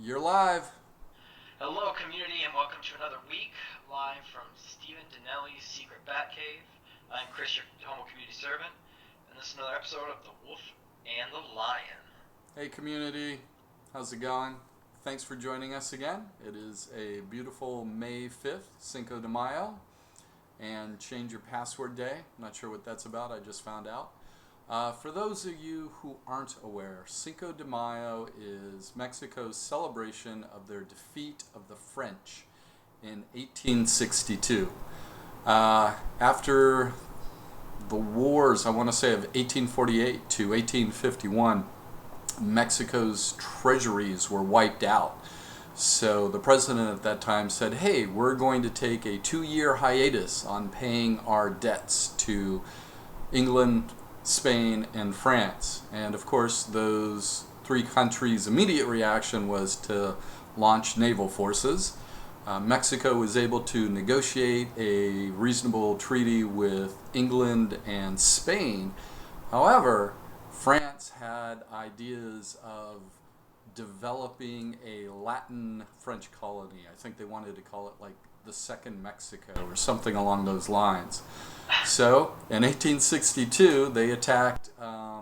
You're live. Hello, community, and welcome to another week live from Stephen Dinelli's Secret Bat Cave. I'm Chris, your Homo Community Servant, and this is another episode of The Wolf and the Lion. Hey, community. How's it going? Thanks for joining us again. It is a beautiful May 5th, Cinco de Mayo, and change your password day. I'm not sure what that's about. I just found out. For those of you who aren't aware, Cinco de Mayo is Mexico's celebration of their defeat of the French in 1862. After the wars, I want to say of 1848 to 1851, Mexico's treasuries were wiped out. So the president at that time said, hey, we're going to take a 2-year hiatus on paying our debts to England, Spain, and France. And of course, those three countries' immediate reaction was to launch naval forces. Mexico was able to negotiate a reasonable treaty with England and Spain. However, France had ideas of developing a Latin French colony. I think they wanted to call it like the Second Mexico or something along those lines. So in 1862, they attacked, I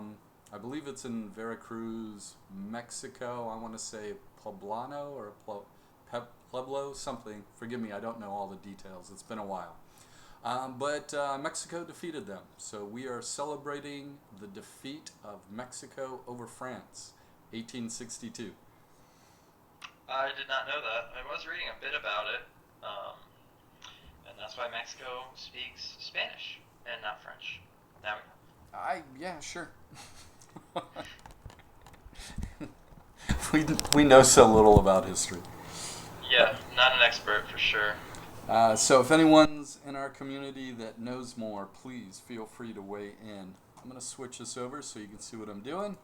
believe it's in Veracruz, Mexico. I want to say Poblano or Pueblo, something. Forgive me, I don't know all the details. It's been a while. But Mexico defeated them. So we are celebrating the defeat of Mexico over France, 1862. I did not know that. I was reading a bit about it, and that's why Mexico speaks Spanish and not French. Now we know. Yeah, sure. we know so little about history. Yeah, not an expert for sure. So if anyone's in our community that knows more, please feel free to weigh in. I'm going to switch this over so you can see what I'm doing.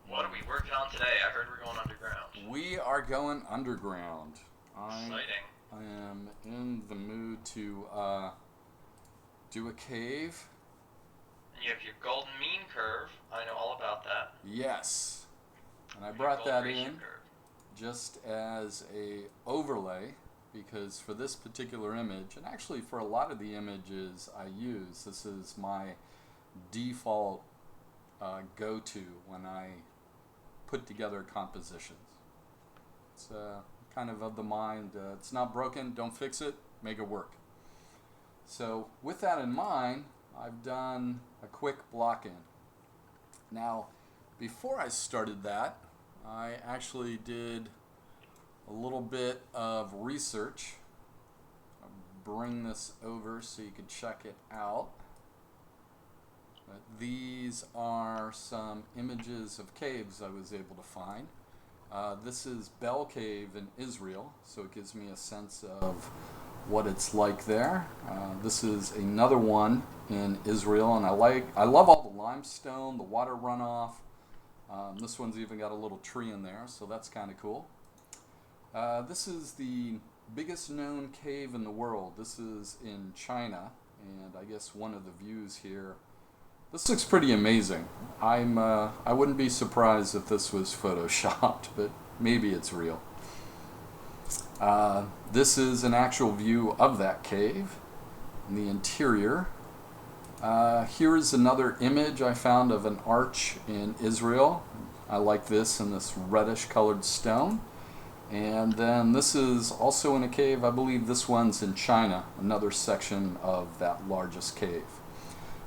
What are we working on today? I heard we're going underground. We are going underground. Exciting. I am in the mood to do a cave. And you have your golden mean curve. I know all about that. Yes. And I brought that in curve. just as a overlay, because for this particular image, and actually for a lot of the images I use, this is my default go-to when I put together compositions. It's kind of the mind, it's not broken, don't fix it, make it work. So with that in mind, I've done a quick block in. Now, before I started that, I actually did a little bit of research. I'll bring this over so you can check it out. These are some images of caves I was able to find. This is Bell Cave in Israel, so it gives me a sense of what it's like there. This is another one in Israel, and I love all the limestone, the water runoff. This one's even got a little tree in there, so that's kind of cool. This is the biggest known cave in the world. This is in China, and I guess one of the views here. This looks pretty amazing. I wouldn't be surprised if this was photoshopped, but maybe it's real. This is an actual view of that cave in the interior. Here is another image I found of an arch in Israel. I like this in this reddish colored stone. And then this is also in a cave. I believe this one's in China, another section of that largest cave.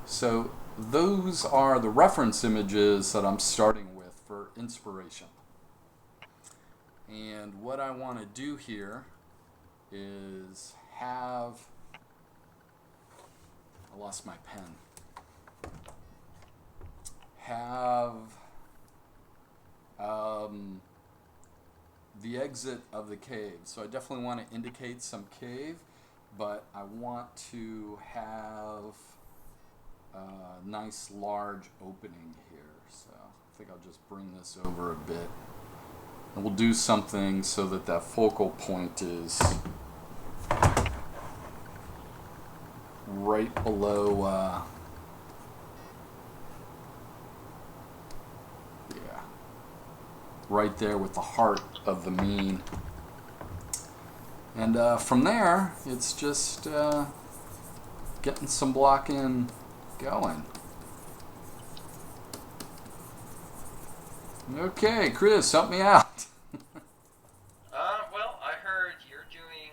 So those are the reference images that I'm starting with for inspiration. And what I want to do here is have, I lost my pen, have the exit of the cave. So I definitely want to indicate some cave, but I want to have a nice large opening here. So I think I'll just bring this over a bit. And we'll do something so that that focal point is right below right there with the heart of the mean. And from there, it's just getting some blocking going. Okay, Chris, help me out. Well, I heard you're doing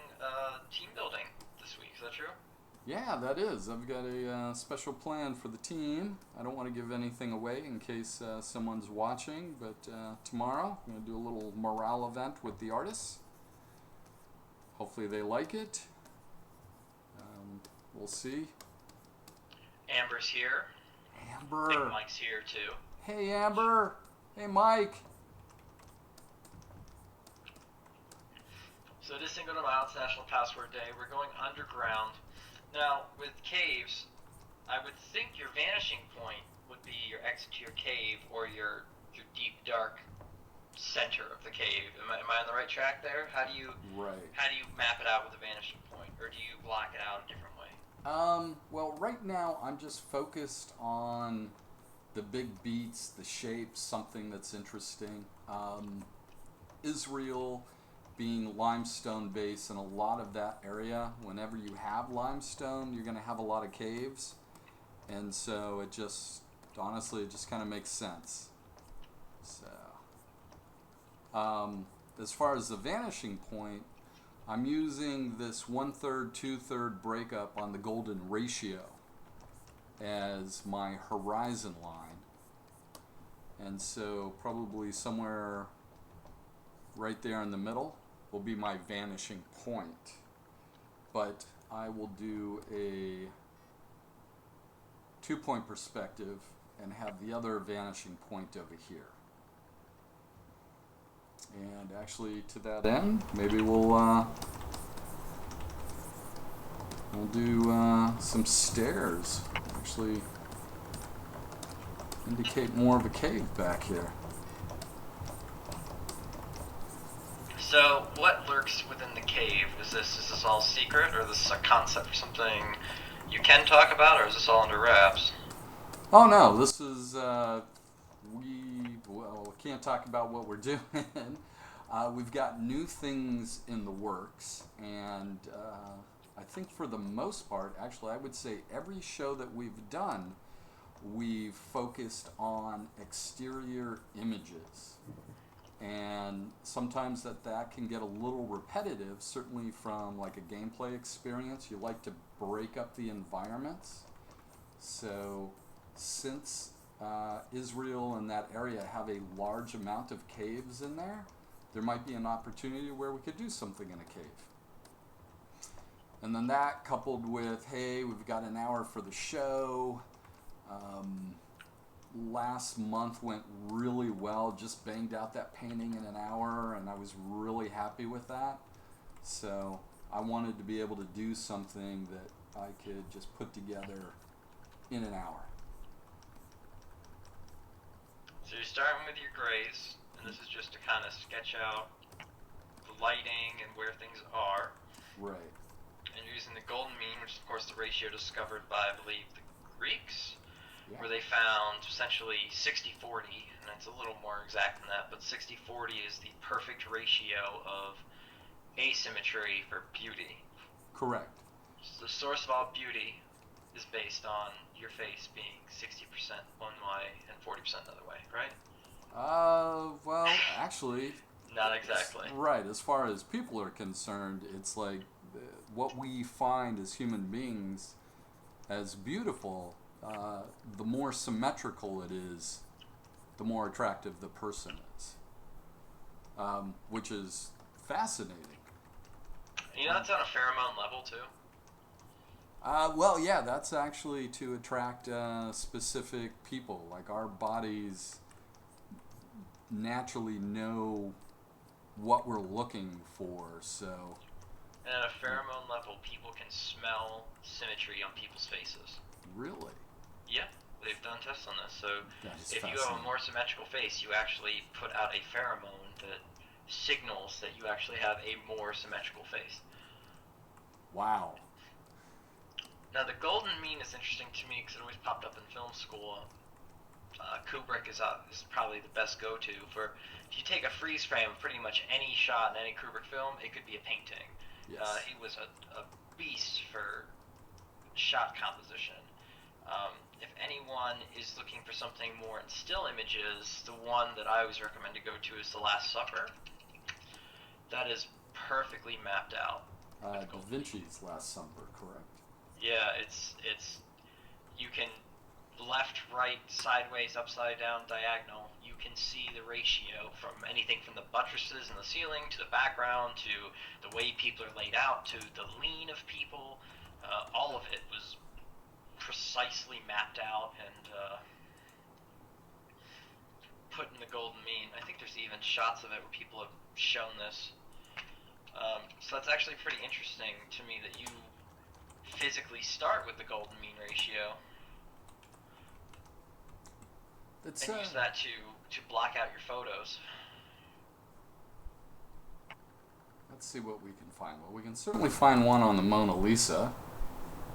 team building this week. Is that true? Yeah, that is. I've got a special plan for the team. I don't want to give anything away in case someone's watching, but tomorrow I'm going to do a little morale event with the artists. Hopefully they like it. We'll see. Amber's here. Amber. Big Mike's here too. Hey, Amber. Hey, Mike. So it is Cinco de Mayo, it's National Password Day. We're going underground. Now, with caves, I would think your vanishing point would be your exit to your cave or your deep, dark center of the cave. Am I on the right track there? How do you map it out with a vanishing point, or do you block it out a different way? Well, right now I'm just focused on the big beats, the shapes, something that's interesting. Israel being limestone base, and a lot of that area, whenever you have limestone, you're going to have a lot of caves. And so it just kind of makes sense. So, as far as the vanishing point, I'm using this 1/3, 2/3 breakup on the golden ratio as my horizon line. And so probably somewhere right there in the middle will be my vanishing point. But I will do a 2-point perspective and have the other vanishing point over here. And actually, to that end, maybe we'll do some stairs. Actually, indicate more of a cave back here. So, what lurks within the cave? Is this all secret, or is this a concept for something you can talk about, or is this all under wraps? Oh no, this is we can't talk about what we're doing. We've got new things in the works, and I think for the most part, actually, I would say every show that we've done, we've focused on exterior images. And sometimes that can get a little repetitive, certainly from like a gameplay experience. You like to break up the environments. So since Israel and that area have a large amount of caves in there might be an opportunity where we could do something in a cave. And then that coupled with, hey, we've got an hour for the show. Last month went really well, just banged out that painting in an hour, and I was really happy with that. So I wanted to be able to do something that I could just put together in an hour. So you're starting with your grays, and this is just to kind of sketch out the lighting and where things are. Right. And you're using the golden mean, which is of course the ratio discovered by, I believe, the Greeks. Yeah. Where they found essentially 60-40, and it's a little more exact than that, but 60-40 is the perfect ratio of asymmetry for beauty. Correct. So the source of all beauty is based on your face being 60% one way and 40% another way, right? Well, actually... Not exactly. Right, as far as people are concerned, it's like what we find as human beings as beautiful... the more symmetrical it is, the more attractive the person is, which is fascinating. You know, that's on a pheromone level too. Well, yeah, that's actually to attract specific people. Like our bodies naturally know what we're looking for, so. And at a pheromone level, people can smell symmetry on people's faces. Really? Yeah, they've done tests on this. So if you have a fascinating. more symmetrical face, you actually put out a pheromone that signals that you actually have a more symmetrical face. Wow. Now the golden mean is interesting to me because it always popped up in film school. Kubrick is probably the best go-to for. If you take a freeze frame of pretty much any shot in any Kubrick film, it could be a painting. Yes. He was a beast for shot composition. If anyone is looking for something more in still images, the one that I always recommend to go to is The Last Supper. That is perfectly mapped out. Da Vinci's Last Supper, correct? Yeah, it's you can left, right, sideways, upside down, diagonal. You can see the ratio from anything from the buttresses in the ceiling to the background to the way people are laid out to the lean of people. All of it was precisely mapped out and put in the golden mean. I think there's even shots of it where people have shown this. So that's actually pretty interesting to me that you physically start with the golden mean ratio and use that to block out your photos. Let's see what we can find. Well, we can certainly find one on the Mona Lisa.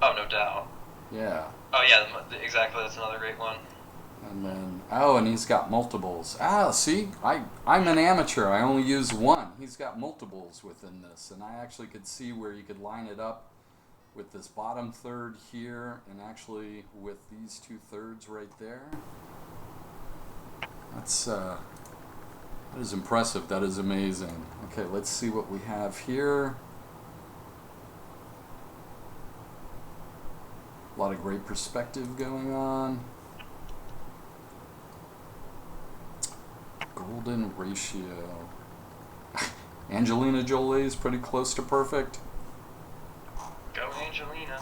Oh, no doubt. Yeah. Oh, yeah, exactly. That's another great one. And then, and he's got multiples. See, I'm an amateur. I only use one. He's got multiples within this, and I actually could see where you could line it up with this bottom third here, and actually with these 2/3 right there. That is impressive. That is amazing. Okay, let's see what we have here. A lot of great perspective going on. Golden ratio. Angelina Jolie is pretty close to perfect. Go Angelina.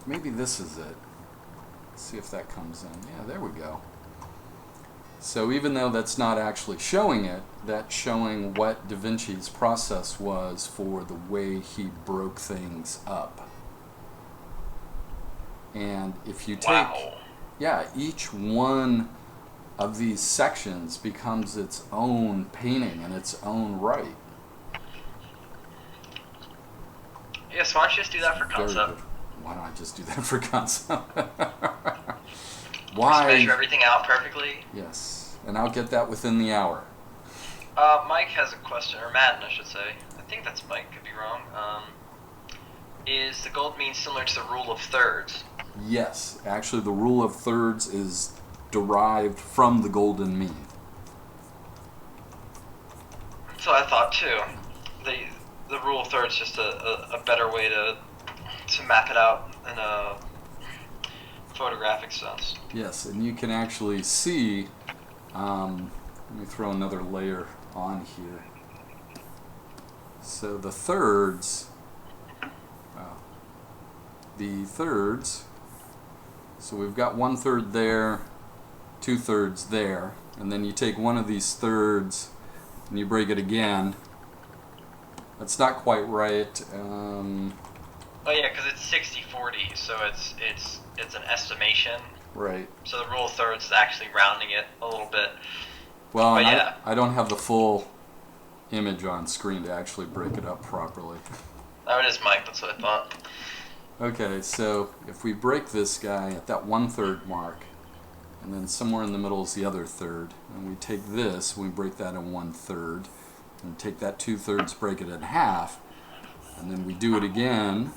Maybe this is it. Let's see if that comes in. Yeah, there we go. So even though that's not actually showing it, that's showing what Da Vinci's process was for the way he broke things up. And if you take, each one of these sections becomes its own painting in its own right. Yes, why don't you just do that for concept? Why don't I just do that for concept? Why? Just measure everything out perfectly. Yes, and I'll get that within the hour. Mike has a question, or Madden, I should say. I think that's Mike, could be wrong. Is the gold mean similar to the rule of thirds? Yes, actually the rule of thirds is derived from the golden mean. So I thought too. The rule of thirds is just a better way to map it out in a photographic sense. Yes, and you can actually see, let me throw another layer on here. So the thirds, so we've got 1/3 there, 2/3 there, and then you take one of these thirds and you break it again. That's not quite right. Oh yeah, because it's 60/40, so it's an estimation. Right. So the rule of thirds is actually rounding it a little bit. Well, yeah. I don't have the full image on screen to actually break it up properly. Oh, it is Mike. That's what I thought. Okay, so if we break this guy at that 1/3 mark, and then somewhere in the middle is the other third, and we take this, we break that in 1/3, and take that 2/3, break it in half, and then we do it again.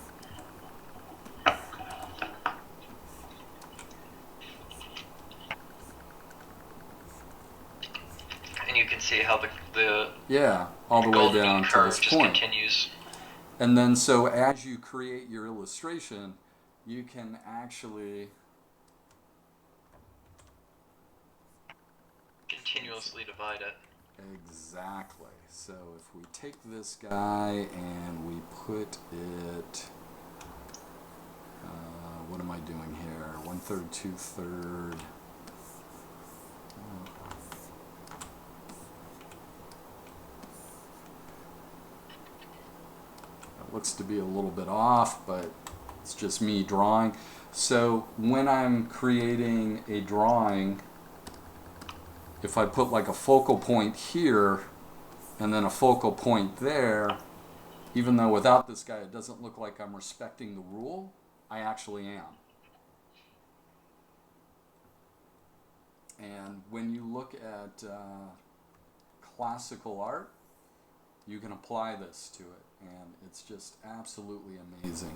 And you can see how the all the way down to this just point. Continues. And then so as you create your illustration, you can actually continuously divide it. Exactly. So if we take this guy and we put it, what am I doing here? 1/3, 2/3. That looks to be a little bit off, but it's just me drawing. So when I'm creating a drawing, if I put like a focal point here and then a focal point there, even though without this guy it doesn't look like I'm respecting the rule, I actually am. And when you look at classical art, you can apply this to it, and it's just absolutely amazing.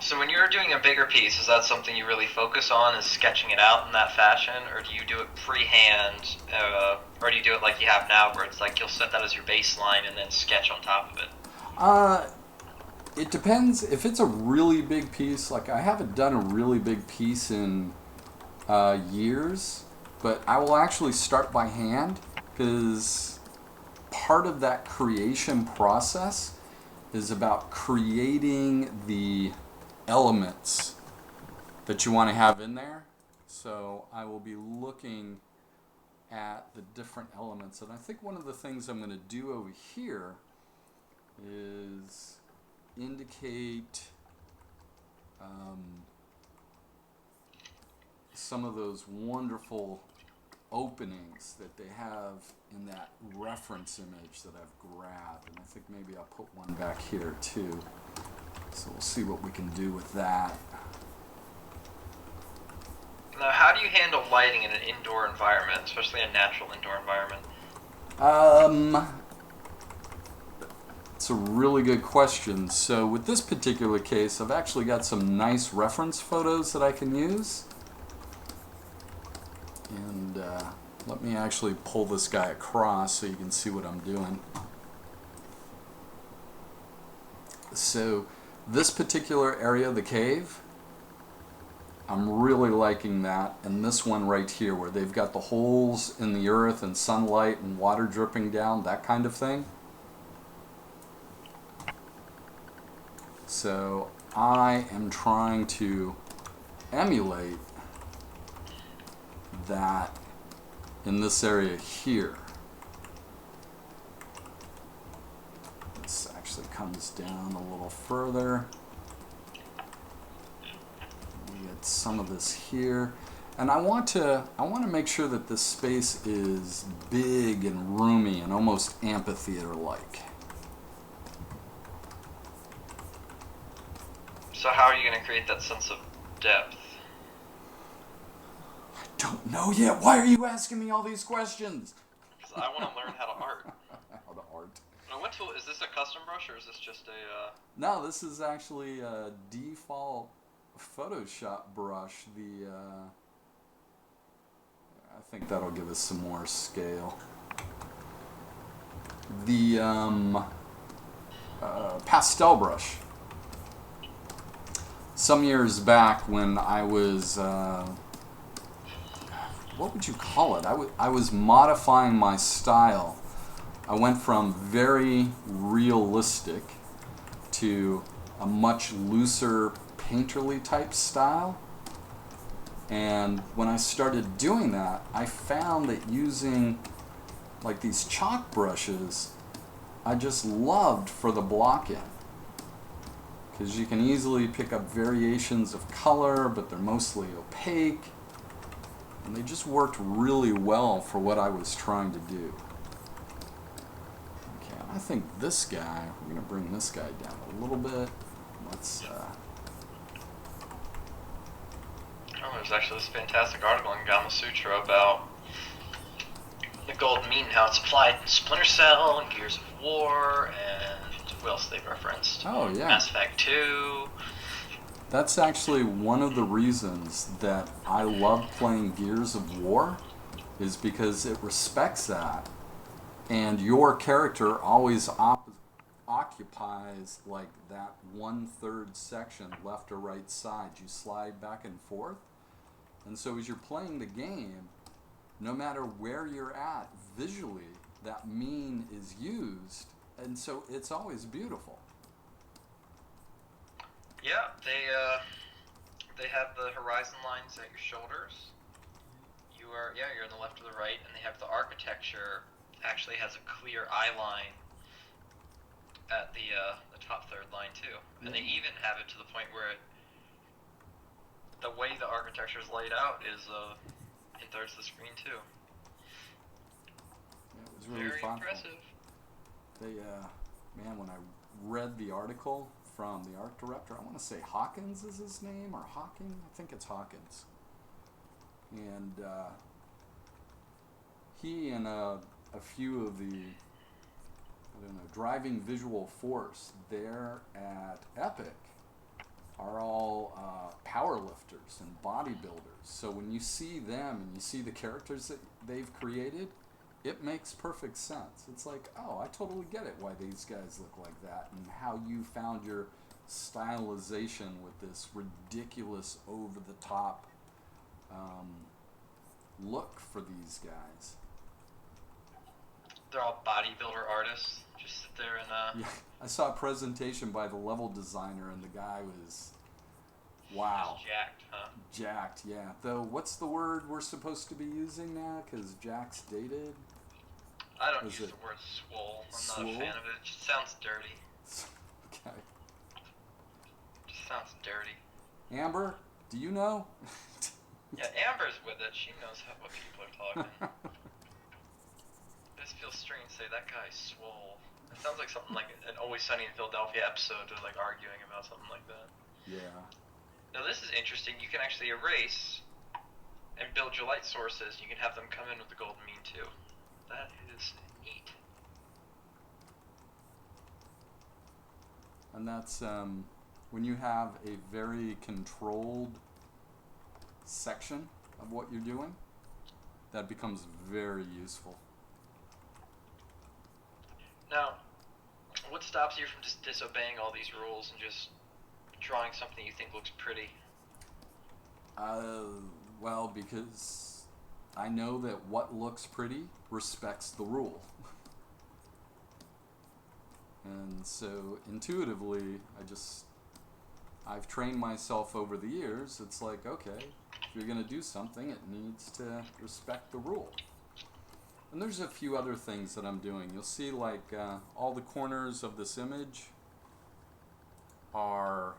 So when you're doing a bigger piece, is that something you really focus on, is sketching it out in that fashion, or do you do it freehand, or do you do it like you have now, where it's like you'll set that as your baseline and then sketch on top of it? It depends. If it's a really big piece, like I haven't done a really big piece in years, but I will actually start by hand, because part of that creation process is about creating the elements that you want to have in there. So I will be looking at the different elements, and I think one of the things I'm going to do over here is indicate some of those wonderful openings that they have in that reference image that I've grabbed, and I think maybe I'll put one back here too. So we'll see what we can do with that. Now, how do you handle lighting in an indoor environment, especially a natural indoor environment? It's a really good question. So with this particular case, I've actually got some nice reference photos that I can use. And let me actually pull this guy across so you can see what I'm doing. So this particular area of the cave, I'm really liking that. And this one right here where they've got the holes in the earth and sunlight and water dripping down, that kind of thing. So I am trying to emulate that in this area here. This actually comes down a little further. We get some of this here, and I want to make sure that this space is big and roomy and almost amphitheater-like. So how are you going to create that sense of depth? I don't know yet. Why are you asking me all these questions? Because I want to learn how to art. How to art. Now, what tool is this? A custom brush, or is this just a? No, this is actually a default Photoshop brush. I think that'll give us some more scale. The pastel brush. Some years back when I was, what would you call it? I was modifying my style. I went from very realistic to a much looser painterly type style. And when I started doing that, I found that using like these chalk brushes, I just loved for the block-in. Because you can easily pick up variations of color, but they're mostly opaque. And they just worked really well for what I was trying to do. Okay, I think this guy, we're going to bring this guy down a little bit. Let's... Oh, there's actually this fantastic article in Gama Sutra about the golden mean and how it's applied in Splinter Cell and Gears of War, and what else they referenced? Oh, yeah. Mass Effect 2. That's actually one of the reasons that I love playing Gears of War, is because it respects that. And your character always occupies like that 1/3 section, left or right side. You slide back and forth. And so as you're playing the game, no matter where you're at, visually, that mean is used. And so it's always beautiful. Yeah, they have the horizon lines at your shoulders. You're in the left or the right, and they have the architecture actually has a clear eye line at the top third line too. And they even have it to the point where the way the architecture is laid out is in thirds of the screen too. Yeah, it was really very thoughtful. impressive. They, man, when I read the article from the art director, I want to say Hawkins is his name, or Hawking? I think it's Hawkins. and he and a few of the, I don't know, driving visual force there at Epic are all power lifters and bodybuilders. So when you see them and you see the characters that they've created, it makes perfect sense. It's like, oh, I totally get it why these guys look like that, and how you found your stylization with this ridiculous, over-the-top look for these guys. They're all bodybuilder artists. Just sit there and Yeah, I saw a presentation by the level designer, and the guy was, wow, just jacked, huh? jacked. Yeah. Though, what's the word we're supposed to be using now? Because jack's dated. I don't Is use it the word swole. I'm swole? not a fan of it. It just sounds dirty. Okay. It just sounds dirty. Amber, do you know? Yeah, Amber's with it. She knows what people are talking. It just feels strange to say that guy's swole. It sounds like something like an Always Sunny in Philadelphia episode of like arguing about something like that. Yeah. Now this is interesting. You can actually erase and build your light sources. You can have them come in with the golden mean too. That is neat. And that's when you have a very controlled section of what you're doing, that becomes very useful. Now, what stops you from just disobeying all these rules and just drawing something you think looks pretty? Well, because I know that what looks pretty respects the rule. And so intuitively, I've trained myself over the years. It's like, okay, if you're going to do something, it needs to respect the rule. And there's a few other things that I'm doing. You'll see like all the corners of this image are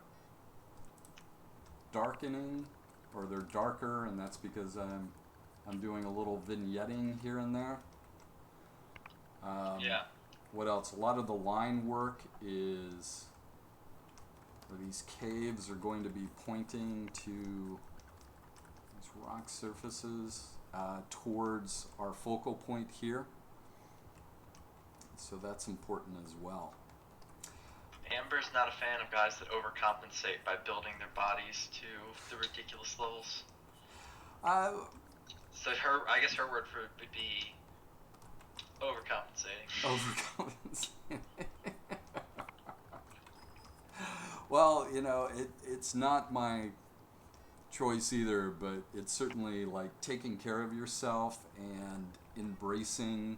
darkening, or they're darker, and that's because I'm doing a little vignetting here and there. Yeah. What else? A lot of the line work is where these caves are going to be pointing to these rock surfaces towards our focal point here. So that's important as well. Amber's not a fan of guys that overcompensate by building their bodies to the ridiculous levels. So I guess her word for it would be overcompensating. Overcompensating. Well, it's not my choice either, but it's certainly like taking care of yourself and embracing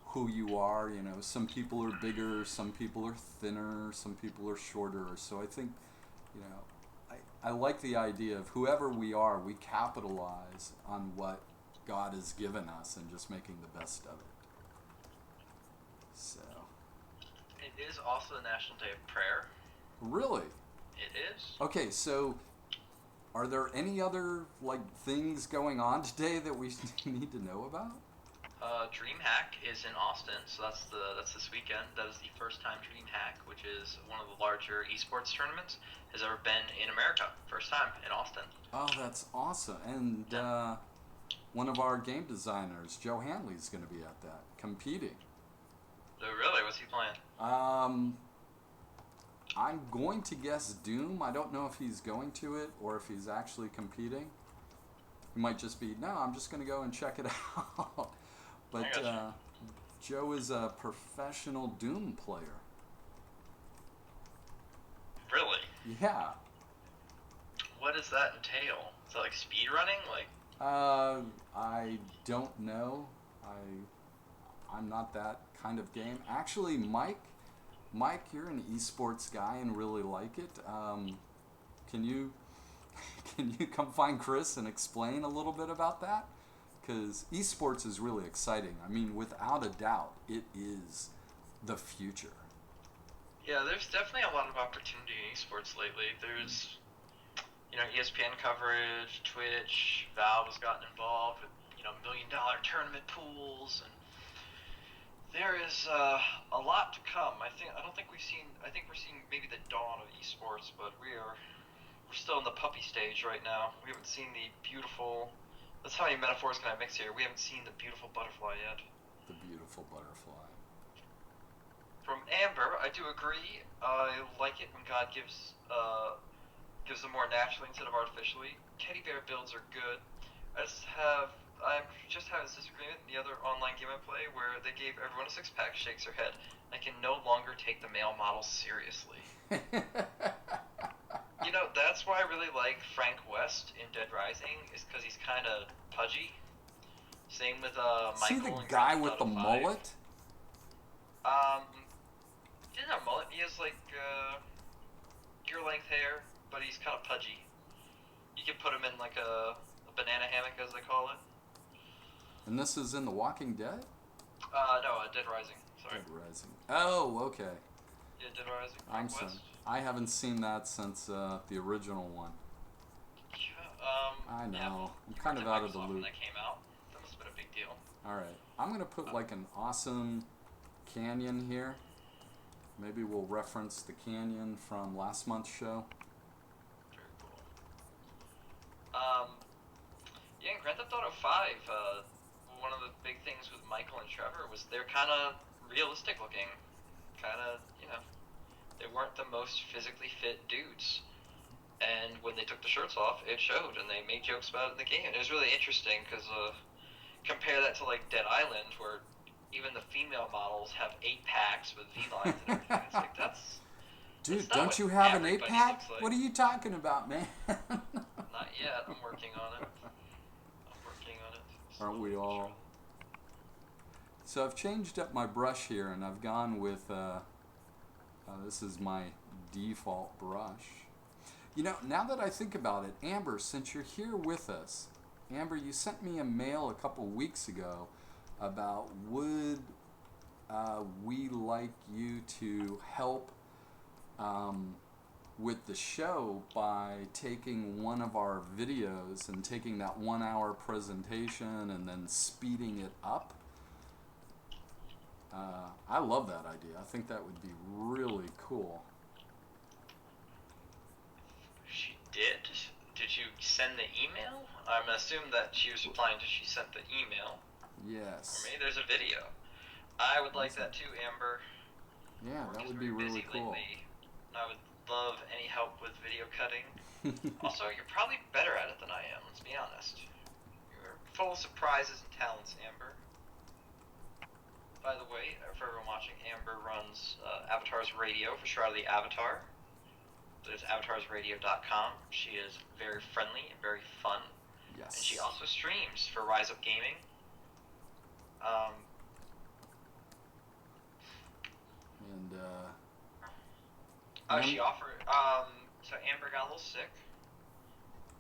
who you are. Some people are bigger, some people are thinner, some people are shorter. So I think, I like the idea of whoever we are, we capitalize on what God has given us and just making the best of it. So. It is also the National Day of Prayer. Really? It is. Okay, so are there any other things going on today that we need to know about? DreamHack is in Austin, so that's this weekend. That is the first time DreamHack, which is one of the larger esports tournaments, has ever been in America. First time in Austin. Oh, that's awesome! And one of our game designers, Joe Hanley, is going to be at that competing. Oh, really? What's he playing? I'm going to guess Doom. I don't know if he's going to it or if he's actually competing. He might just be, no, I'm just going to go and check it out. But Joe is a professional Doom player. Really? Yeah. What does that entail? Is that like speed running? I don't know. I'm not that kind of game. Actually, Mike, you're an esports guy and really like it. Can you come find Chris and explain a little bit about that? Because esports is really exciting. I mean, without a doubt, it is the future. Yeah, there's definitely a lot of opportunity in esports lately. There's, ESPN coverage, Twitch, Valve has gotten involved with, $1 million tournament pools, and there is a lot to come. I think we're seeing maybe the dawn of esports, but we're still in the puppy stage right now. We haven't seen the beautiful That's how many metaphors can I mix here. We haven't seen the beautiful butterfly yet. The beautiful butterfly. From Amber, I do agree. I like it when God gives them more naturally instead of artificially. Teddy bear builds are good. I'm just having this disagreement in the other online game I play where they gave everyone a six-pack, shakes her head. I can no longer take the male models seriously. You know, that's why I really like Frank West in Dead Rising, is because he's kind of pudgy. Same with Michael. See the in guy Grand with Theft the Auto 5. mullet? He doesn't have a mullet. He has like ear-length hair, but he's kind of pudgy. You could put him in like a banana hammock, as they call it. And this is in The Walking Dead? No, Dead Rising. Sorry. Dead Rising. Oh, okay. Yeah, Dead Rising. I'm Frank sorry. West. I haven't seen that since the original one. I know. Yeah, I'm kind of out of the Microsoft when loop. that came out. That must have been a big deal. Alright. I'm going to put like an awesome canyon here. Maybe we'll reference the canyon from last month's show. Very cool. Yeah, in Grand Theft Auto 5, one of the big things with Michael and Trevor was they're kind of realistic looking. Kind of, you know, they weren't the most physically fit dudes. And when they took the shirts off, it showed, and they made jokes about it in the game. It was really interesting because compare that to like Dead Island, where even the female models have 8-packs with V-lines and everything. It's like that's. Dude, not don't what you have an everybody 8-pack? looks like. What are you talking about, man? Not yet. I'm working on it. Aren't we all? So I've changed up my brush here, and I've gone with, this is my default brush. You know, now that I think about it, Amber, since you're here with us, Amber, you sent me a mail a couple weeks ago about would we like you to help with the show by taking one of our videos and taking that 1-hour presentation and then speeding it up. I love that idea. I think that would be really cool. She did? Did you send the email? I'm assuming that she was replying to she sent the email. Yes. Or maybe there's a video. I would like that too, Amber. Yeah, that would be really cool. Lately. I would love any help with video cutting. Also, you're probably better at it than I am, let's be honest. You're full of surprises and talents, Amber. By the way, for everyone watching, Amber runs Avatar's Radio for Shroud of the Avatar. There's avatarsradio.com. She is very friendly and very fun. Yes. And she also streams for Rise Up Gaming. She offered. So Amber got a little sick,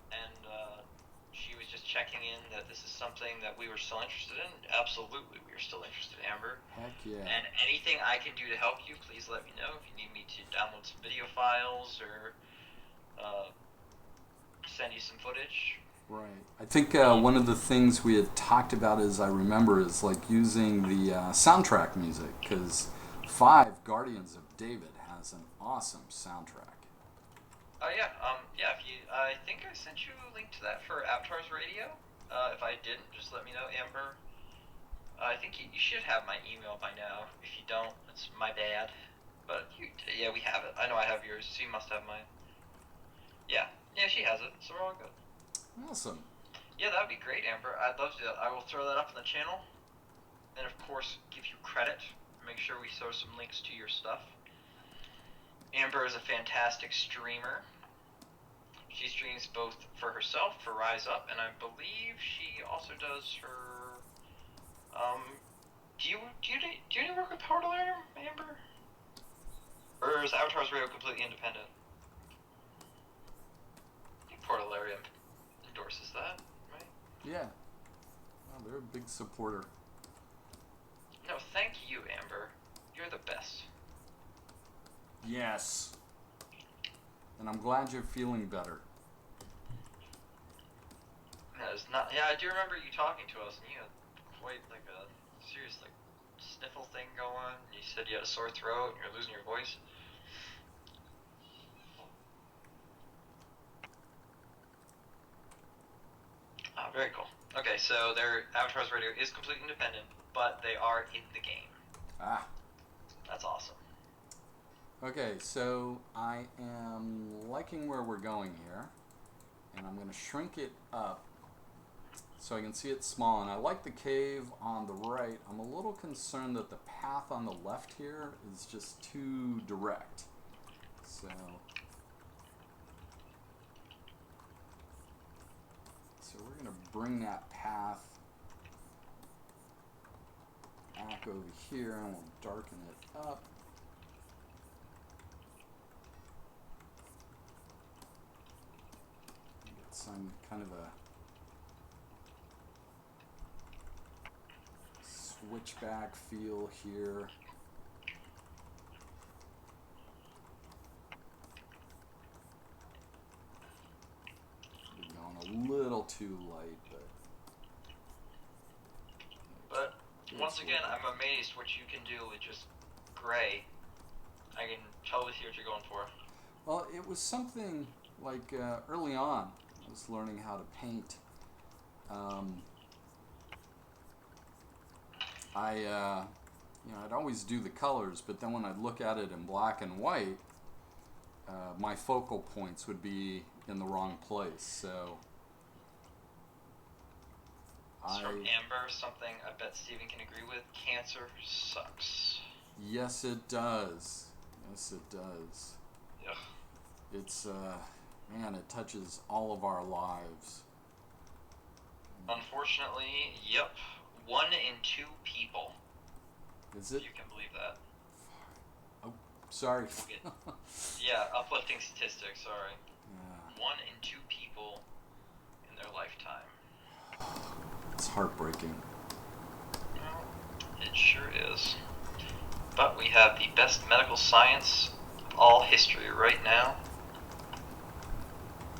and she was just checking in that this is something that we were still interested in. Absolutely, we are still interested, Amber. Heck yeah. And anything I can do to help you, please let me know. If you need me to download some video files or send you some footage. Right. I think one of the things we had talked about, as I remember, is like using the soundtrack music, because 5 Guardians of David has an awesome soundtrack. Oh yeah, If I think I sent you a link to that for Avatar's Radio. If I didn't, just let me know, Amber. I think you should have my email by now. If you don't, it's my bad. But yeah, we have it. I know I have yours, so you must have mine. Yeah, she has it, so we're all good. Awesome. Yeah, that would be great, Amber. I'd love to. I will throw that up on the channel, and of course, give you credit. Make sure we throw some links to your stuff. Amber is a fantastic streamer. She streams both for herself, for Rise Up, and I believe she also does her. Do you work with Power Delirium, Amber? Or is Avatar's Radio completely independent? I think Power Delirium endorses that, right? Yeah. Well, they're a big supporter. No, thank you, Amber. You're the best. Yes. And I'm glad you're feeling better. It's not. Yeah, I do remember you talking to us, and you had quite like a serious like sniffle thing going. You said you had a sore throat and you're losing your voice. Oh, very cool. Okay, so their Avatar's radio is completely independent, but they are in the game. Ah. That's awesome. Okay, so I am liking where we're going here, and I'm going to shrink it up so I can see it small. And I like the cave on the right. I'm a little concerned that the path on the left here is just too direct. So we're going to bring that path back over here, and we'll darken it up. Get some kind of a switchback feel here. We're going a little too light, but once again, I'm amazed what you can do with just gray. I can totally see what you're going for. Well, it was something like early on, I was learning how to paint. I'd always do the colors, but then when I'd look at it in black and white, my focal points would be in the wrong place. So it's from Amber, something I bet Steven can agree with. Cancer sucks. Yes, it does. Yes, it does. Ugh. It's, man, it touches all of our lives. Unfortunately, yep. 1 in 2 people. Is it? You can believe that. Oh, sorry. Yeah, uplifting statistics, sorry. Yeah. 1 in 2 people in their lifetime. It's heartbreaking. Well, it sure is. But we have the best medical science of all history right now.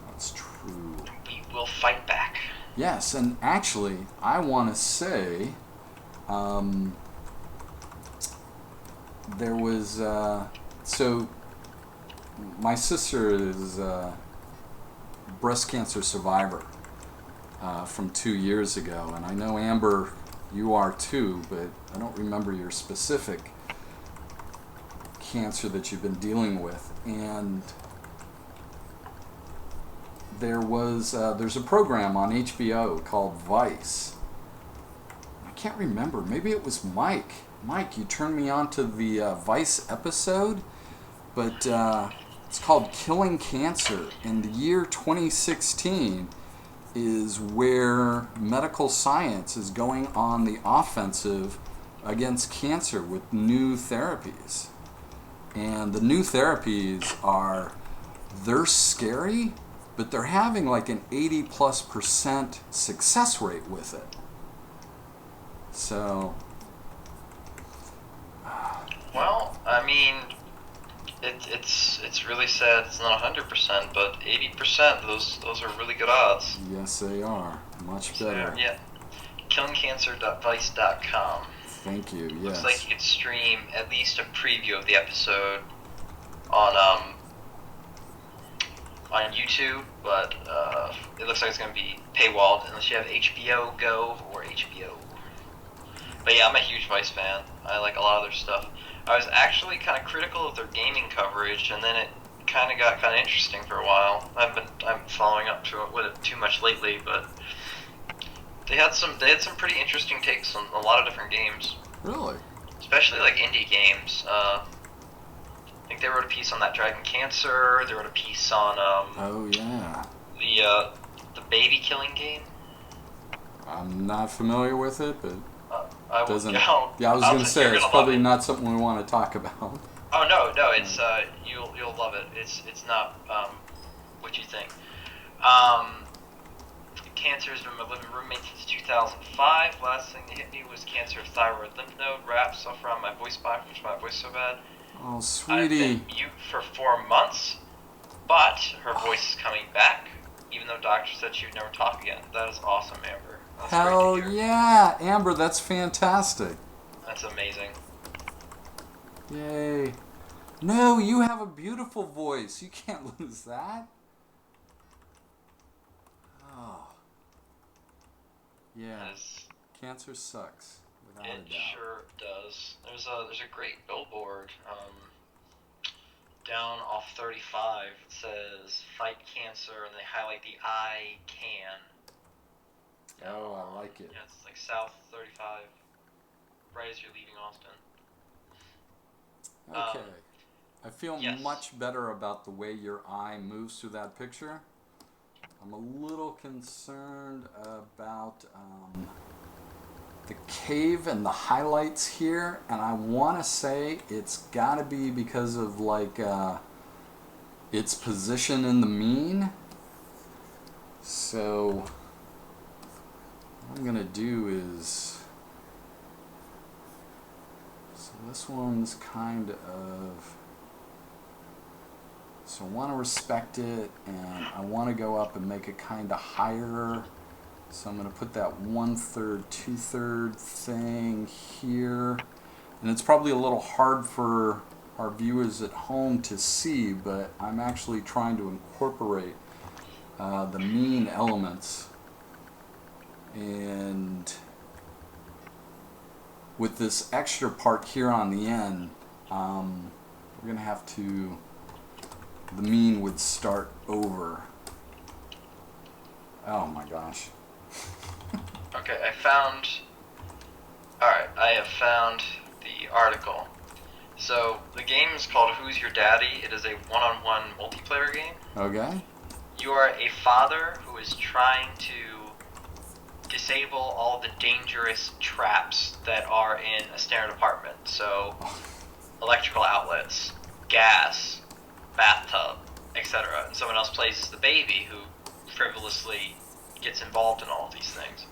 That's true. We will fight back. Yes, and actually, I want to say, there was, so my sister is a breast cancer survivor from 2 years ago, and I know, Amber, you are too, but I don't remember your specific cancer that you've been dealing with. And there's a program on HBO called Vice. I can't remember. Maybe it was Mike. Mike, you turned me on to the Vice episode, but it's called Killing Cancer. And the year 2016 is where medical science is going on the offensive against cancer with new therapies. And the new therapies they're scary, but they're having like an 80+% success rate with it. So, well, I mean, it's really sad. It's not 100%, but 80%. Those are really good odds. Yes, they are. Much better. Yeah. KillingCancer.vice.com. Thank you. Yes. Looks like you could stream at least a preview of the episode on YouTube, but it looks like it's going to be paywalled unless you have HBO Go or HBO. But yeah, I'm a huge Vice fan. I like a lot of their stuff. I was actually kind of critical of their gaming coverage, and then it kind of got kind of interesting for a while. I'm following up to it with it too much lately, but they had some pretty interesting takes on a lot of different games. Really? Especially like indie games. I think they wrote a piece on that Dragon Cancer. They wrote a piece on oh yeah, the baby killing game. I'm not familiar with it, but I was gonna say it's probably not something we want to talk about. Oh no, it's you'll love it. It's not what you think. Cancer has been my living roommate since 2005. Last thing that hit me was cancer of thyroid lymph node. Wrapped suffer on my voice box, which my voice so bad. Oh, I've sweetie. been mute for 4 months, but her voice is coming back, even though doctor said she would never talk again. That is awesome, Amber. That's Hell great to hear. yeah, Amber, that's fantastic. That's amazing. Yay. No, you have a beautiful voice. You can't lose that. Oh. Yeah. As Cancer sucks, without a it doubt. sure does. There's a great billboard down off 35. It says "Fight Cancer," and they highlight the "I can." Oh, I like it. Yeah, it's like South 35, right as you're leaving Austin. Okay. I feel Yes. much better about the way your eye moves through that picture. I'm a little concerned about the cave and the highlights here, and I want to say it's got to be because of like its position in the mean. So what I'm gonna do is, so this one's kind of, so I want to respect it, and I want to go up and make it kind of higher. So I'm going to put that 1/3, 2/3 thing here. And it's probably a little hard for our viewers at home to see, but I'm actually trying to incorporate the mean elements. And with this extra part here on the end, we're going to have to, the mean would start over. Oh my gosh. Okay, I have found the article. So, the game is called Who's Your Daddy? It is a one-on-one multiplayer game. Okay. You are a father who is trying to disable all the dangerous traps that are in a standard apartment. So, electrical outlets, gas, bathtub, etc. And someone else plays as the baby who frivolously gets involved in all of these things.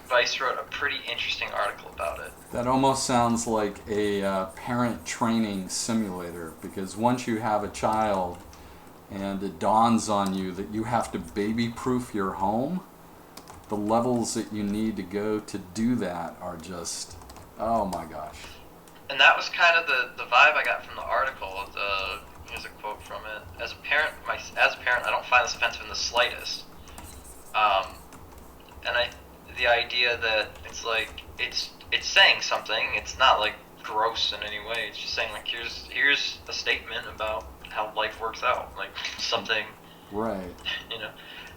Vice wrote a pretty interesting article about it. That almost sounds like a parent training simulator, because once you have a child and it dawns on you that you have to baby-proof your home, the levels that you need to go to do that are just, oh my gosh. And that was kind of the vibe I got from the article. Here's a quote from it. As a parent, I don't find this offensive in the slightest. And the idea that it's like it's saying something. It's not like gross in any way. It's just saying like here's a statement about how life works out, like something. Right. You know.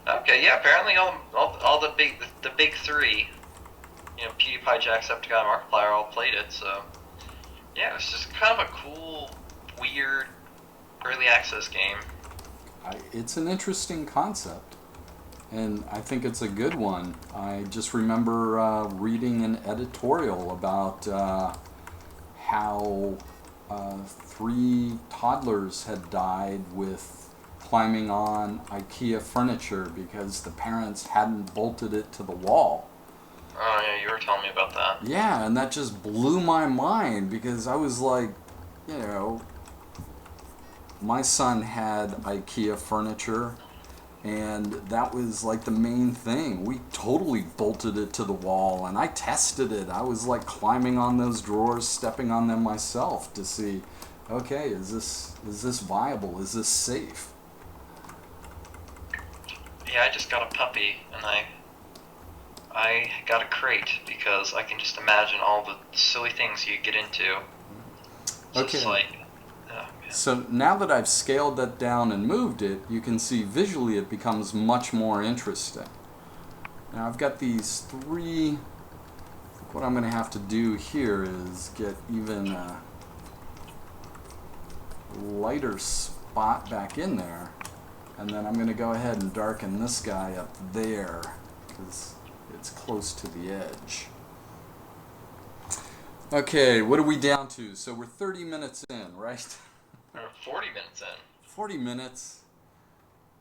Okay. Yeah. Apparently all the big three. PewDiePie, Jacksepticeye, and Markiplier all played it. So yeah, it's just kind of a cool, weird early access game. It's an interesting concept, and I think it's a good one. I just remember reading an editorial about how 3 toddlers had died with climbing on IKEA furniture because the parents hadn't bolted it to the wall. Oh yeah, you were telling me about that. Yeah, and that just blew my mind, because I was like, my son had IKEA furniture, and that was like the main thing. We totally bolted it to the wall, and I tested it. I was like climbing on those drawers, stepping on them myself to see, okay, is this viable? Is this safe? Yeah, I just got a puppy, and I got a crate because I can just imagine all the silly things you get into. So Okay. it's like, So now that I've scaled that down and moved it, you can see visually it becomes much more interesting. Now I've got these 3, what I'm going to have to do here is get even a lighter spot back in there, and then I'm going to go ahead and darken this guy up there, because it's close to the edge. Okay, what are we down to? So we're 30 minutes in, right? we're 40 minutes in. 40 minutes.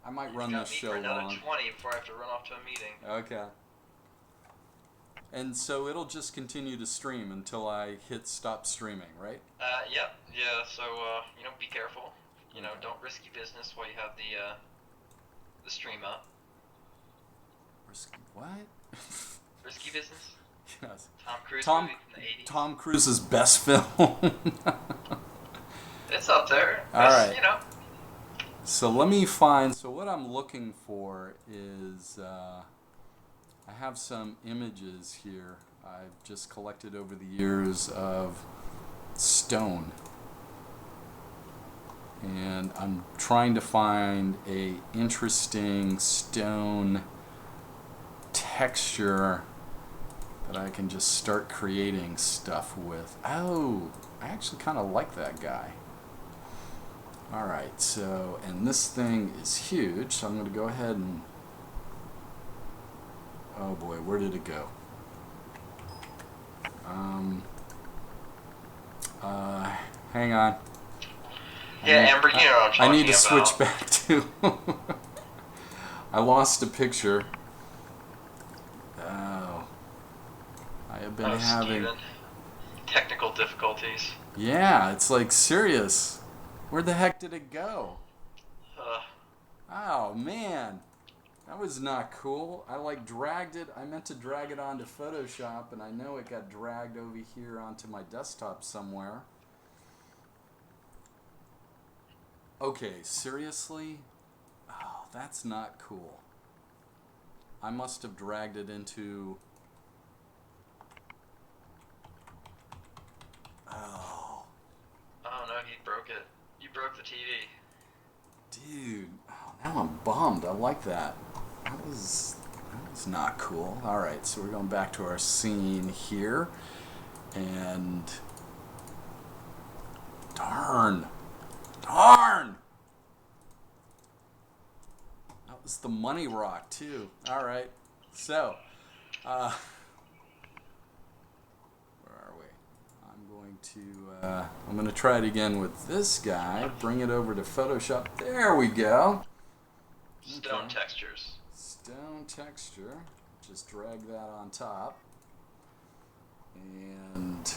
I might run this show for another long. 20 before I have to run off to a meeting. Okay. And so it'll just continue to stream until I hit stop streaming, right? Yep. Yeah. So be careful. Don't risk your business while you have the stream up. Risky what? Risky business. Yes. Tom Cruise movie from the 80s. Tom Cruise's best film. It's up there. All right. So let me find. So what I'm looking for is I have some images here I've just collected over the years of stone. And I'm trying to find a interesting stone texture that I can just start creating stuff with. Oh, I actually kind of like that guy. Alright, so, and this thing is huge, so I'm going to go ahead and, oh boy, where did it go? Hang on. Yeah, Amber, you know what I'm talking I need to about. switch back to, I lost a picture. Oh, I have been having... Steven. Technical difficulties. Yeah, it's like serious. Where the heck did it go? Oh man, that was not cool. I like dragged it. I meant to drag it onto Photoshop, and I know it got dragged over here onto my desktop somewhere. Okay, seriously? Oh, that's not cool. I must have dragged it into... Oh. Oh no, he broke it. You broke the TV. Dude, oh, now I'm bummed. I like that. That was not cool. Alright, so we're going back to our scene here. And... Darn! Darn! That was the money rock, too. Alright, so... where are we? I'm going to try it again with this guy. Bring it over to Photoshop. There we go. Stone textures. Stone texture. Just drag that on top. And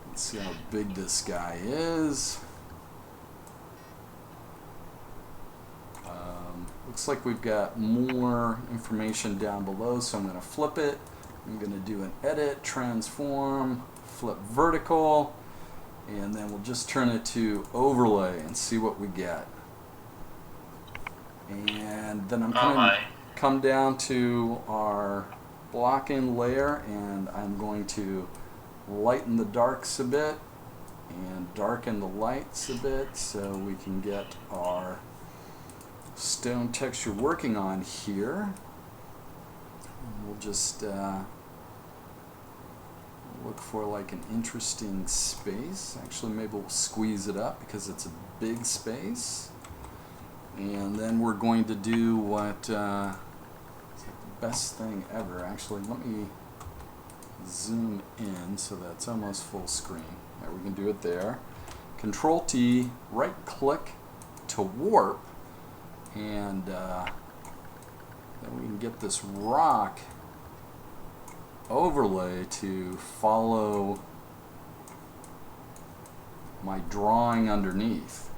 let's see how big this guy is. Looks like we've got more information down below, so I'm going to flip it. I'm going to do an edit, transform, flip vertical, and then we'll just turn it to overlay and see what we get. And then I'm going to come down to our block-in layer, and I'm going to lighten the darks a bit and darken the lights a bit so we can get our stone texture working on here. We'll just look for like an interesting space. Actually, maybe we'll squeeze it up because it's a big space. And then we're going to do what is like the best thing ever. Actually, let me zoom in so that's almost full screen. There, we can do it there. Control T, right click to warp, and then we can get this rock overlay to follow my drawing underneath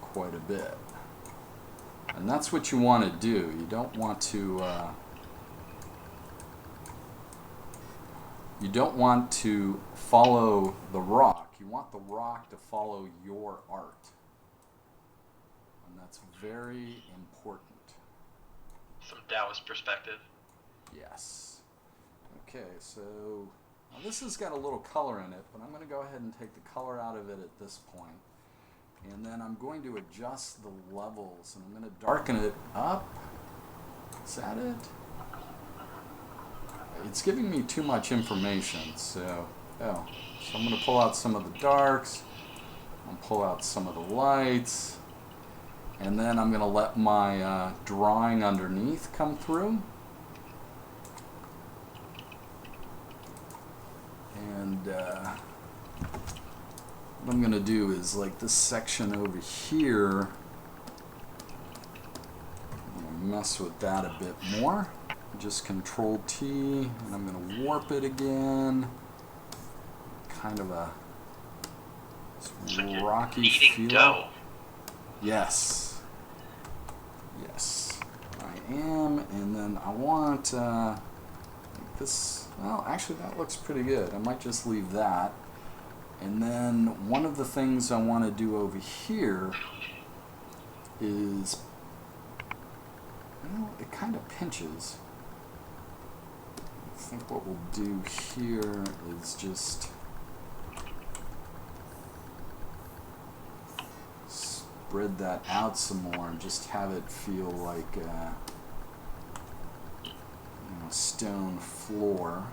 quite a bit. And that's what you want to do. You don't want to follow the rock. You want the rock to follow your art. And that's very important. From Taoist perspective. Yes. Okay, so now this has got a little color in it, but I'm going to go ahead and take the color out of it at this point. And then I'm going to adjust the levels, and I'm going to darken it up. Is that it? It's giving me too much information, so I'm going to pull out some of the darks. I'll pull out some of the lights. And then I'm going to let my drawing underneath come through. And what I'm going to do is, like this section over here, I'm going to mess with that a bit more. Just Control T, and I'm going to warp it again. Kind of a rocky feel. Dough. Yes. Yes, I am. And then I want like this. Well, actually, that looks pretty good. I might just leave that. And then one of the things I want to do over here is well, it kind of pinches. I think what we'll do here is just spread that out some more and just have it feel like a stone floor.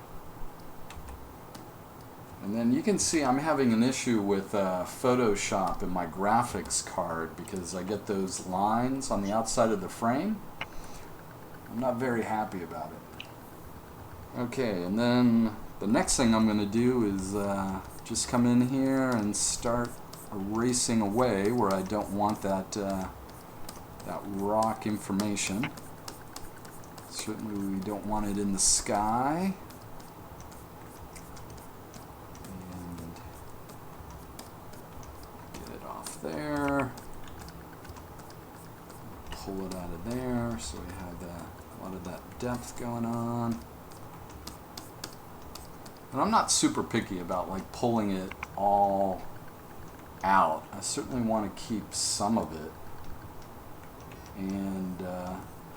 And then you can see I'm having an issue with Photoshop in my graphics card because I get those lines on the outside of the frame. I'm not very happy about it. Okay, and then the next thing I'm going to do is just come in here and start erasing away where I don't want that rock information. Certainly we don't want it in the sky. And get it off there. Pull it out of there so we have a lot of that depth going on. And I'm not super picky about like pulling it all out. I certainly want to keep some of it. And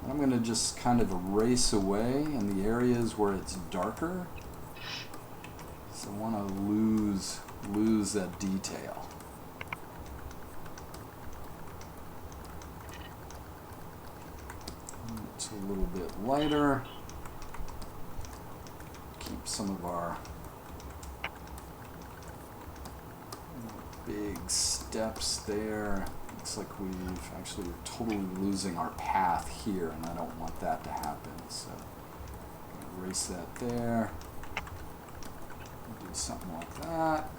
I'm going to just kind of erase away in the areas where it's darker. So I want to lose that detail. It's a little bit lighter. Keep some of our big steps there. Looks like we're totally losing our path here, and I don't want that to happen. So erase that there. Do something like that.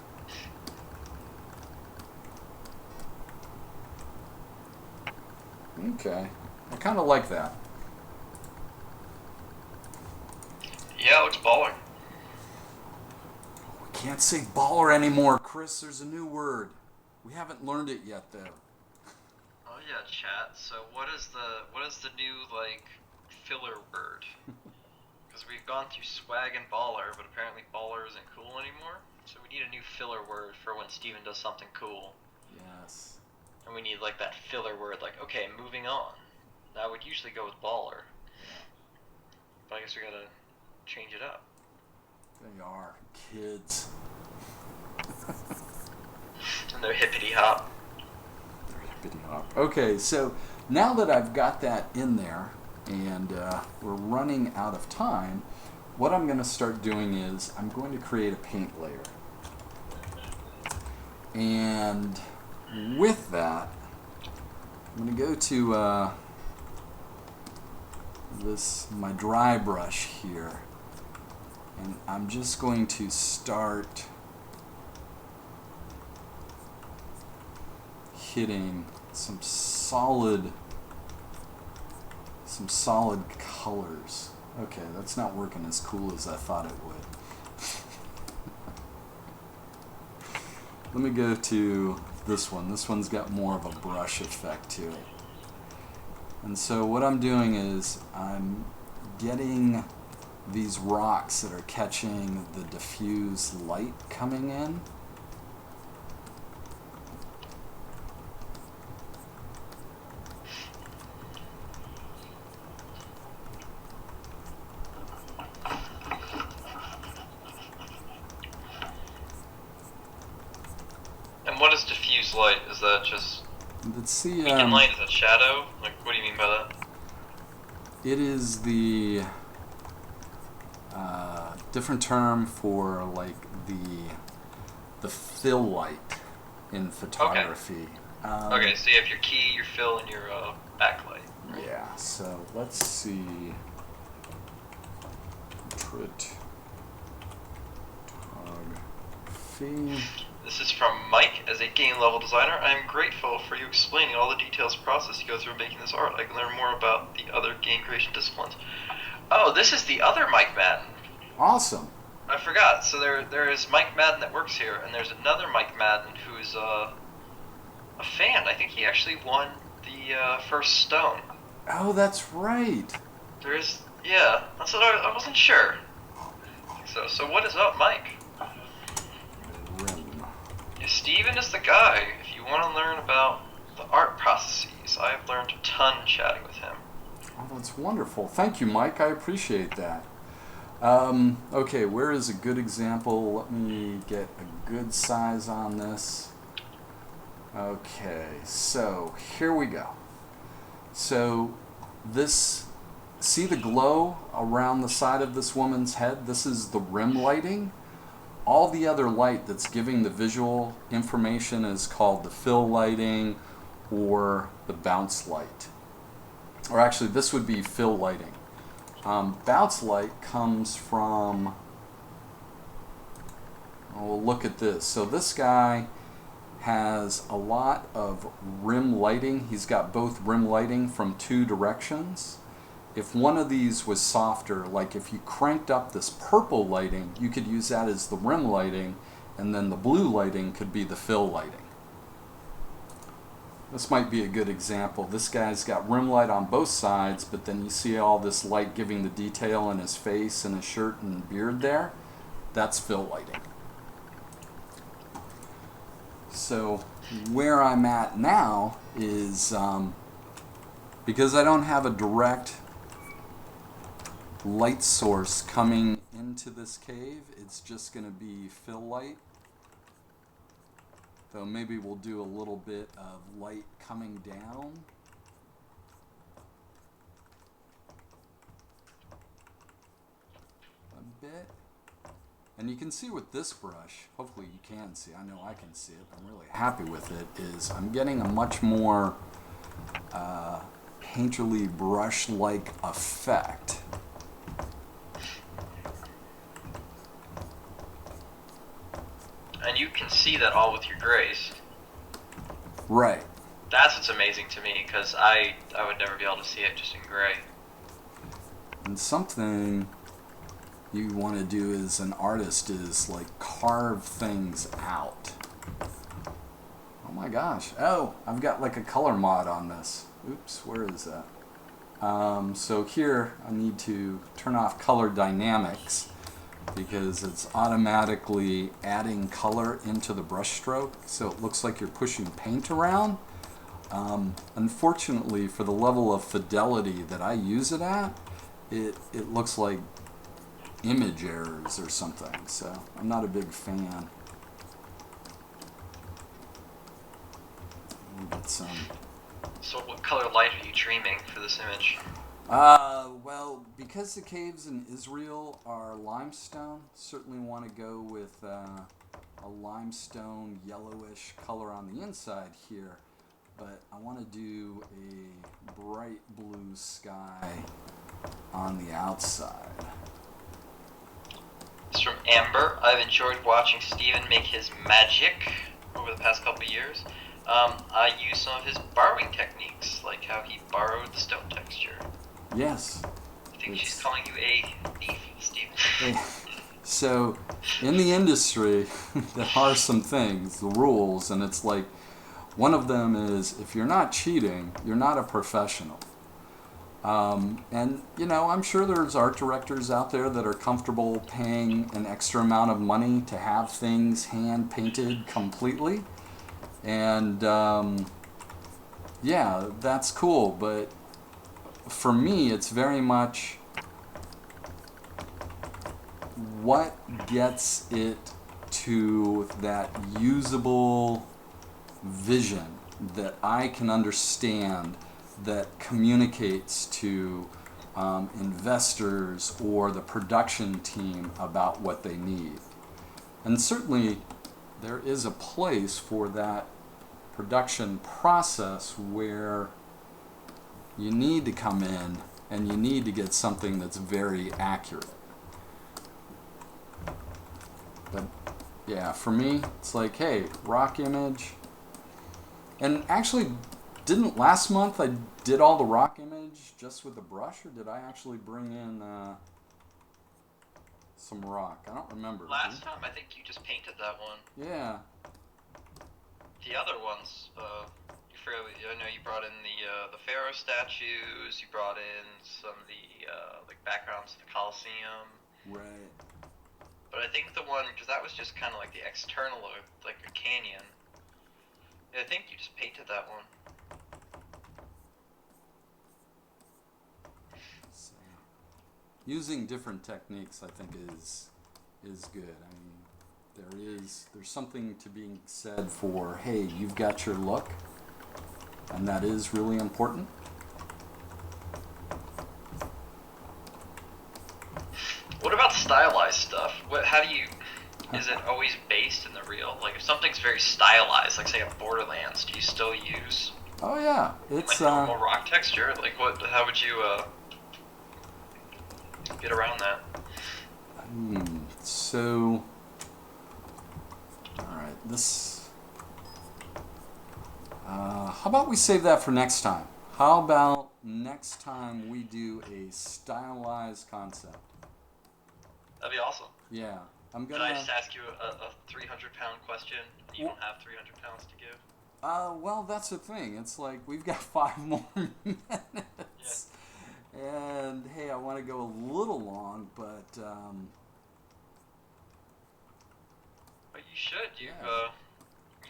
Okay, I kind of like that. Yeah, it looks baller. We can't say baller anymore, Chris. There's a new word. We haven't learned it yet, though. Oh yeah, chat. So what is the new like filler word? Because we've gone through swag and baller, but apparently baller isn't cool anymore. So we need a new filler word for when Steven does something cool. Yes. And we need like that filler word, like okay, moving on. That would usually go with baller. Yeah. But I guess we gotta change it up. They are kids. And they're hippity hop. Okay, so now that I've got that in there and we're running out of time, what I'm going to start doing is I'm going to create a paint layer. And with that, I'm going to go to my dry brush here, and I'm just going to start hitting some solid colors. Okay, that's not working as cool as I thought it would. Let me go to this one. This one's got more of a brush effect to it. And so what I'm doing is I'm getting these rocks that are catching the diffuse light coming in. What is diffuse light? Is that just Let's see. beacon light? Is that shadow? Like, what do you mean by that? It is the different term for like the fill light in photography. Okay, so you have your key, your fill, and your backlight. Yeah. So let's see. Photography. This is from Mike. As a game level designer, I am grateful for you explaining all the details process you go through making this art. I can learn more about the other game creation disciplines. Oh, this is the other Mike Madden. Awesome. I forgot. So there is Mike Madden that works here, and there's another Mike Madden who's a fan. I think he actually won the first stone. Oh, that's right. There is, yeah. That's what I wasn't sure. So what is up, Mike? Yeah, Steven is the guy. If you want to learn about the art processes, I have learned a ton chatting with him. Oh, that's wonderful. Thank you, Mike. I appreciate that. Okay, where is a good example? Let me get a good size on this. Okay, so here we go. So this, see the glow around the side of this woman's head? This is the rim lighting. All the other light that's giving the visual information is called the fill lighting or the bounce light. Or actually, this would be fill lighting. Bounce light comes from, well, look at this. So this guy has a lot of rim lighting. He's got both rim lighting from two directions. If one of these was softer, like if you cranked up this purple lighting, you could use that as the rim lighting, and then the blue lighting could be the fill lighting. This might be a good example. This guy's got rim light on both sides, but then you see all this light giving the detail in his face and his shirt and beard there. That's fill lighting. So where I'm at now is, because I don't have a direct light source coming into this cave, it's just going to be fill light. Though maybe we'll do a little bit of light coming down. A bit. And you can see with this brush, hopefully you can see, I know I can see it, I'm really happy with it, is I'm getting a much more painterly brush-like effect. And you can see that all with your grays. Right. That's what's amazing to me, because I would never be able to see it just in gray. And something you want to do as an artist is like carve things out. Oh my gosh. Oh, I've got like a color mod on this. Oops, where is that? So here I need to turn off color dynamics because it's automatically adding color into the brush stroke, so it looks like you're pushing paint around. Unfortunately, for the level of fidelity that I use it at, it looks like image errors or something, so I'm not a big fan. Let me get some. So what color light are you dreaming for this image? Well, because the caves in Israel are limestone, certainly want to go with a limestone yellowish color on the inside here, but I want to do a bright blue sky on the outside. It's from Amber. I've enjoyed watching Steven make his magic over the past couple of years. I use some of his borrowing techniques, like how he borrowed the stone texture. Yes. I think she's calling you a thief, Steven. So, in the industry, there are some things, the rules, and it's like, one of them is, if you're not cheating, you're not a professional. And, you know, I'm sure there's art directors out there that are comfortable paying an extra amount of money to have things hand-painted completely. And, yeah, that's cool, but for me, it's very much what gets it to that usable vision that I can understand, that communicates to investors or the production team about what they need. And certainly there is a place for that production process where you need to come in and you need to get something that's very accurate. But yeah, for me, it's like, hey, rock image. And actually, didn't last month I did all the rock image just with the brush, or did I actually bring in some rock? I don't remember. Last time, I think you just painted that one. Yeah. The other ones, I know you brought in the pharaoh statues. You brought in some of the like backgrounds to the Colosseum. Right. But I think the one, because that was just kind of like the external of like a canyon. I think you just painted that one. using different techniques, I think, is good. I mean, there's something to being said for, hey, you've got your look, and that is really important. What about stylized stuff? How do you? Is it always based in the real? Like if something's very stylized, like say a Borderlands, do you still use Oh yeah, like it's normal rock texture? Like what? How would you get around that? so. All right, this. How about we save that for next time? How about next time we do a stylized concept? That'd be awesome. Yeah, I'm Can I gonna. just ask you a 300-pound question? You don't have 300 pounds to give. Well, that's the thing. It's like we've got 5 more minutes, and hey, I want to go a little long, but But you should. You've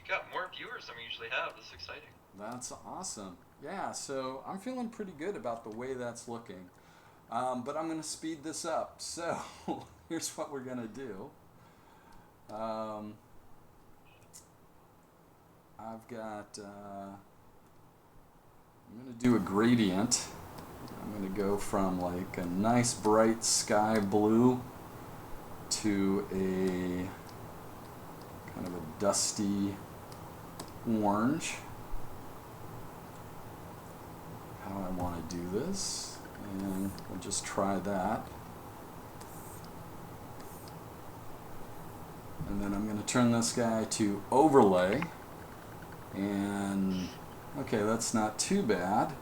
got more viewers than we usually have. This is exciting. that's awesome. Yeah, so I'm feeling pretty good about the way that's looking. But I'm going to speed this up. So here's what we're going to do. I've got, I'm going to do a gradient. I'm going to go from like a nice bright sky blue to a kind of a dusty orange. How I want to do this, and we'll just try that. And then I'm going to turn this guy to overlay, and okay, that's not too bad.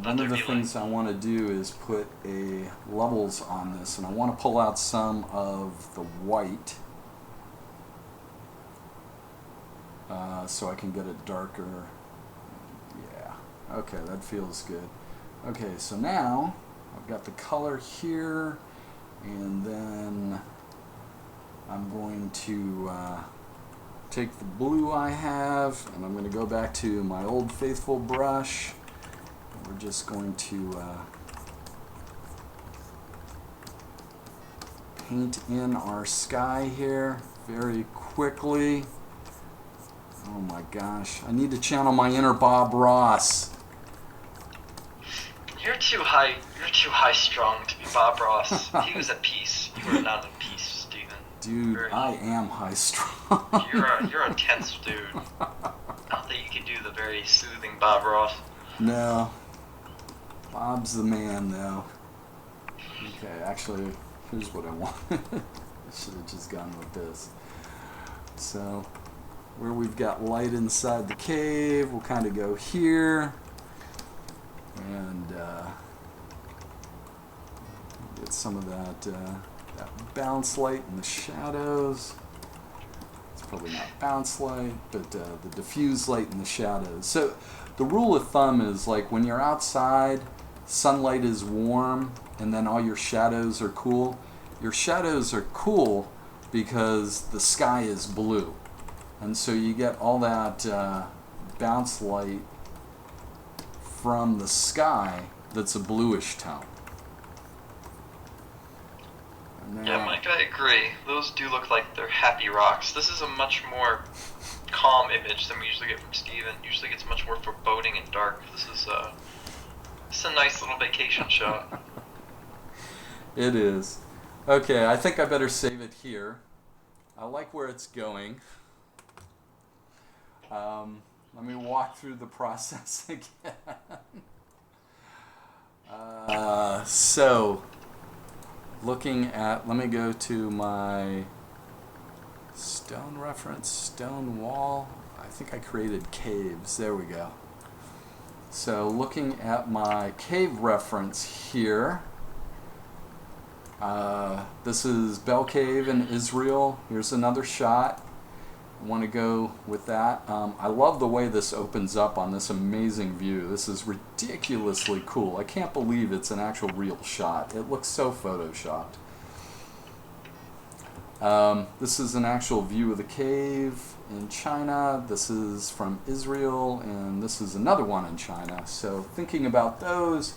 One of the things I want to do is put a levels on this, and I want to pull out some of the white so I can get it darker. Yeah, okay, that feels good. Okay, so now I've got the color here, and then I'm going to take the blue I have, and I'm going to go back to my old faithful brush. We're just going to paint in our sky here very quickly. Oh my gosh, I need to channel my inner Bob Ross. You're too high strung to be Bob Ross. He was at peace. You are not at peace, Steven. Dude, I am high strung. You're a tense dude. Not that you can do the very soothing Bob Ross. No. Bob's the man, though. Okay, actually, here's what I want. I should have just gone with this. So, where we've got light inside the cave, we'll kind of go here. And get some of that bounce light in the shadows. It's probably not bounce light, but the diffuse light in the shadows. So the rule of thumb is like when you're outside, sunlight is warm, and then all your shadows are cool. Your shadows are cool because the sky is blue. And so you get all that bounce light from the sky that's a bluish tone. Yeah, Mike, I agree. Those do look like they're happy rocks. This is a much more calm image than we usually get from Steven. Usually gets much more foreboding and dark. This is a nice little vacation shot. It is. Okay, I think I better save it here. I like where it's going. Let me walk through the process again. So, looking at, let me go to my stone reference, stone wall. I think I created caves. There we go. So, looking at my cave reference here, this is Bell Cave in Israel. Here's another shot. I want to go with that. I love the way this opens up on this amazing view. This is ridiculously cool. I can't believe it's an actual real shot. It looks so photoshopped. This is an actual view of the cave in China. This is from Israel, and this is another one in China. So thinking about those,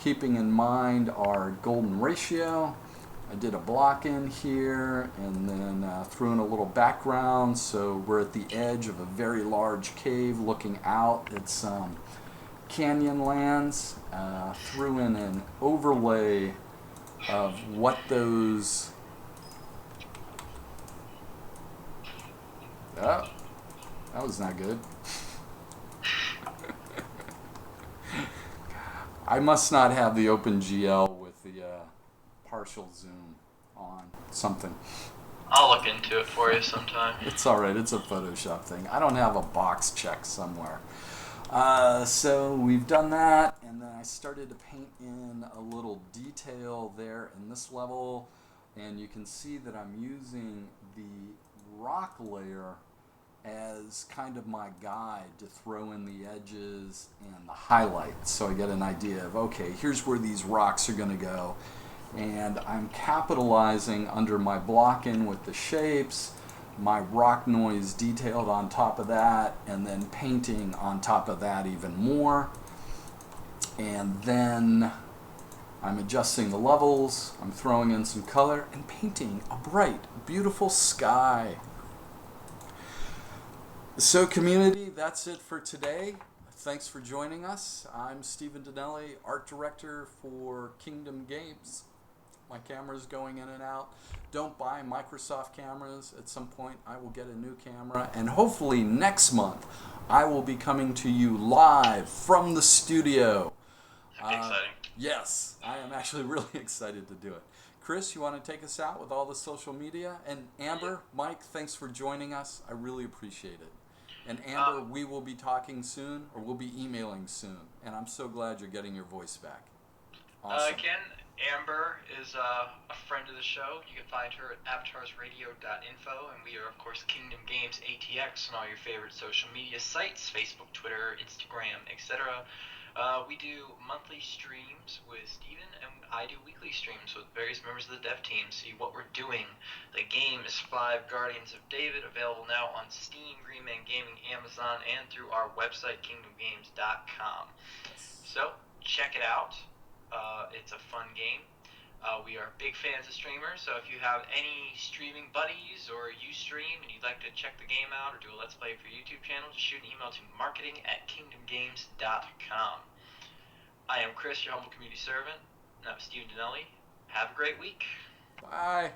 keeping in mind our golden ratio. I did a block in here and then threw in a little background, so we're at the edge of a very large cave looking out. It's Canyonlands. Threw in an overlay of what those... Oh, that was not good. I must not have the OpenGL with the partial zoom on something. I'll look into it for you sometime. It's alright, it's a Photoshop thing. I don't have a box check somewhere. So we've done that, and then I started to paint in a little detail there in this level, and you can see that I'm using the rock layer as kind of my guide to throw in the edges and the highlights, so I get an idea of, okay, here's where these rocks are going to go, and I'm capitalizing under my block in with the shapes, my rock noise detailed on top of that, and then painting on top of that even more. And then I'm adjusting the levels, I'm throwing in some color, and painting a bright, beautiful sky. So community, that's it for today. Thanks for joining us. I'm Stephen Donnelly, Art Director for Kingdom Games. My camera's going in and out. Don't buy Microsoft cameras. At some point I will get a new camera, and hopefully next month I will be coming to you live from the studio. Exciting. Yes, I am actually really excited to do it. Chris, you want to take us out with all the social media? And Amber, Mike, thanks for joining us. I really appreciate it. And Amber, we will be talking soon, or we'll be emailing soon. And I'm so glad you're getting your voice back. Awesome. Again, Amber is a friend of the show. You can find her at avatarsradio.info, and we are, of course, Kingdom Games ATX on all your favorite social media sites, Facebook, Twitter, Instagram, etc. We do monthly streams with Steven, and I do weekly streams with various members of the dev team. See what we're doing. The game is 5 Guardians of David, available now on Steam, Green Man Gaming, Amazon, and through our website, kingdomgames.com. So, check it out. It's a fun game. We are big fans of streamers, so if you have any streaming buddies or you stream and you'd like to check the game out or do a Let's Play for your YouTube channel, just shoot an email to marketing@kingdomgames.com. I am Chris, your humble community servant. And I'm Stephen Donnelly. Have a great week. Bye.